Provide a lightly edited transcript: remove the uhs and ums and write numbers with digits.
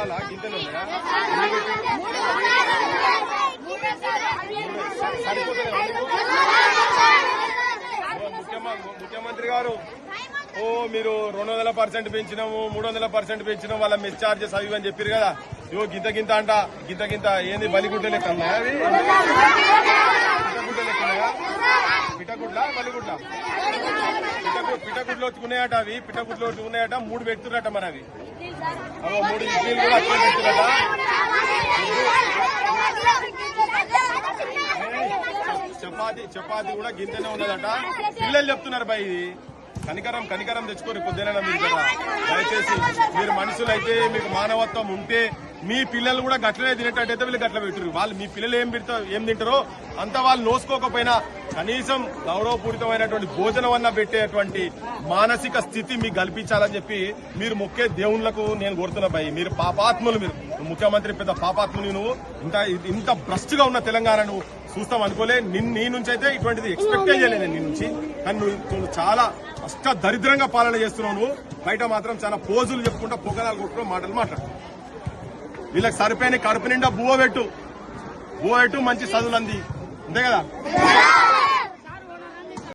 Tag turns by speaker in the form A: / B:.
A: చాలా గింతలు ఉన్నాయా? ముఖ్యమంత్రి గారు మీరు 200% పెంచినాము 300% పెంచినాం వాళ్ళ మెస్ చార్జెస్ అవి అని చెప్పారు కదా. ఇవో గింత అంట గింత ఏంది బలిగుడ్డ లెక్క ఉన్నాయా? అవి పిట్టగుడ్డ లెక్క ఉన్నాయా? పిట్టగుడ్ల బలిగుడ్డ పిట్టగుడ్లు వచ్చుకున్నాయట. అవి పిట్టగుడ్లు వచ్చుకున్నాయట. 3 పెడుతున్నట. మరి అవి 3 ఇడ్లీలు కూడా అట్లే పెడుతున్నట. చపాతి కూడా గింతనే ఉన్నదట. పిల్లలు చెప్తున్నారు బా ఇది కనికరం తెచ్చుకోరు పొద్దున మీరు కదా. దయచేసి మీరు మనుషులు అయితే మీకు మానవత్వం ఉంటే మీ పిల్లలు కూడా గట్లనే తినేటట్టయితే వీళ్ళు గట్ల పెట్టరు. వాళ్ళు మీ పిల్లలు ఏం తింటారో అంత వాళ్ళు నోసుకోకపోయినా కనీసం గౌరవపూరితమైనటువంటి భోజనం అన్న పెట్టేటువంటి మానసిక స్థితి మీకు కల్పించాలని చెప్పి మీరు మొక్కే దేవుళ్లకు నేను కోరుతున్నా భయ్. మీరు పాపాత్ములు. మీరు ముఖ్యమంత్రి పెద్ద పాపాత్ములు. నువ్వు ఇంత భ్రష్టుగా ఉన్న తెలంగాణ నువ్వు చూస్తాం అనుకోలే. నీ నుంచి అయితే ఇటువంటిది ఎక్స్పెక్టే చేయలేదు నీ నుంచి. కానీ నువ్వు చాలా అష్ట దరిద్రంగా పాలన చేస్తున్నావు. నువ్వు బయట మాత్రం చాలా పోజులు చెప్పుకుంటా పొగనాలు కొట్టుకుని మాటలు మాట్లాడు. వీళ్ళకి సరిపోయిన కడుపు నిండా బువ్వ పెట్టు మంచి చదువులు అంది అంతే కదా.